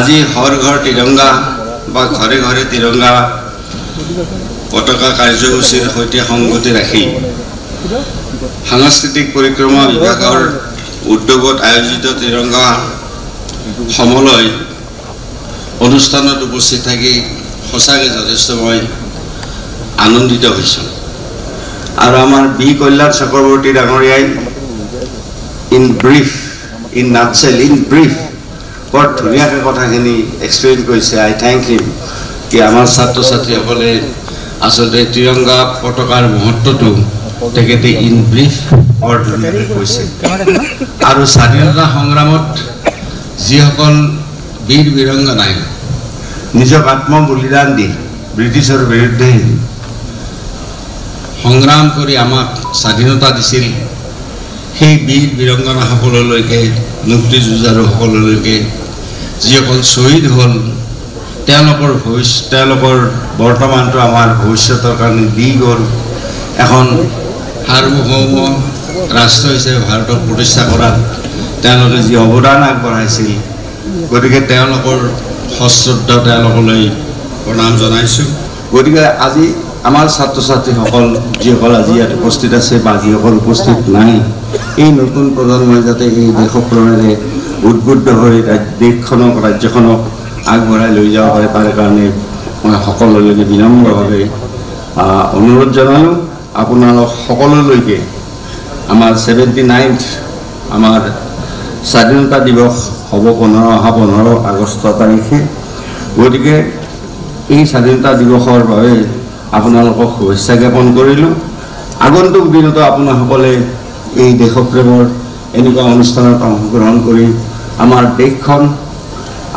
আজি হৰ ঘৰ তিৰঙ্গা বা ঘৰে ঘৰে তিৰঙ্গা পতাকা কাৰ্যসূচীৰ সৈতে সংগতি ৰাখি সাংস্কৃতিক পৰিক্ৰমা বিভাগৰ উদ্যোগত আয়োজিত তিৰংগা সমলয় অনুষ্ঠানত উপস্থিত থাকি সঁচাকৈ যথেষ্ট মই আনন্দিত হৈছোঁ আৰু আমাৰ বি কল্যাণ চক্ৰৱৰ্তী ডাঙৰীয়াই ইন নাটসেল ইন ব্ৰিফ বৰ ধুনীয়াকৈ কথাখিনি এক্সপ্লেইন কৰিছে আই থ্যাংক হিম কি আমাৰ ছাত্ৰ ছাত্ৰীসকলে আসলে তিৰংগা পতাকাৰ মহত্বটো তেখেতে ইন ব্ৰিফ বৰ ধুনীয়াকৈ কৈছে আৰু স্বাধীনতা সংগ্ৰামত যিসকল বীৰ বীৰংগনাই নিজক আত্মবলিদান দি ব্ৰিটিছৰ বিৰুদ্ধে সংগ্ৰাম কৰি আমাক স্বাধীনতা দিছিল সেই বীৰ বীৰংগনাসকললৈকে মুক্তিযুঁজাৰুসকললৈকে যিসকল শ্বহীদ হ'ল তেওঁলোকৰ বৰ্তমানটো আমাৰ ভৱিষ্যতৰ কাৰণে দি গ'ল এখন সাৰ্বভৌম ৰাষ্ট্ৰ হিচাপে ভাৰতক প্ৰতিষ্ঠা কৰাত তেওঁলোকে যি অৱদান আগবঢ়াইছিল গতিকে তেওঁলোকৰ সশ্ৰদ্ধ তেওঁলোকলৈ প্ৰণাম জনাইছোঁ গতিকে আজি আমাৰ ছাত্ৰ ছাত্ৰীসকল যিসকল আজি ইয়াত উপস্থিত আছে বা যিসকল উপস্থিত নাই এই নতুন প্ৰজন্মই যাতে এই দেশপ্ৰেমেৰে উদ্বুদ্ধ হৈ দেশখনক ৰাজ্যখনক আগবঢ়াই লৈ যাব পাৰে তাৰ কাৰণে মই সকলোলৈকে বিনম্ৰভাৱে অনুৰোধ জনালোঁ আপোনালোক সকলোলৈকে আমাৰ 79th আমাৰ স্বাধীনতা দিৱস হ'ব 15 আগষ্ট তাৰিখে গতিকে এই স্বাধীনতা দিৱসৰ বাবে আপোনালোকক শুভেচ্ছা জ্ঞাপন কৰিলোঁ আগন্তুক দিনতো আপোনাসকলে এই দেশপ্ৰেমৰ এনেকুৱা অনুষ্ঠানত অংশগ্ৰহণ কৰি আমাৰ দেশখন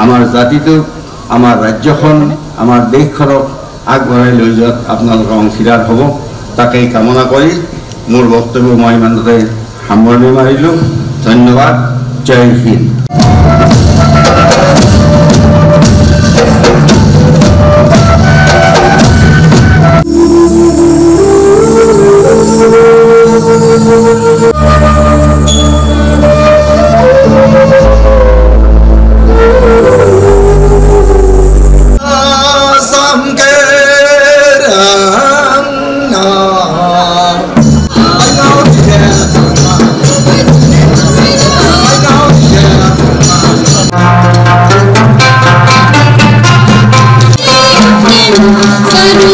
আমাৰ জাতিটোক আমাৰ ৰাজ্যখন আমাৰ দেশখনক আগবঢ়াই লৈ যোৱাত আপোনালোকৰ অংশীদাৰ হ'ব তাকেই কামনা কৰি মোৰ বক্তব্য মই ইমানতে সামৰণি মাৰিলোঁ ধন্যবাদ জয় হিন্দ Sorry.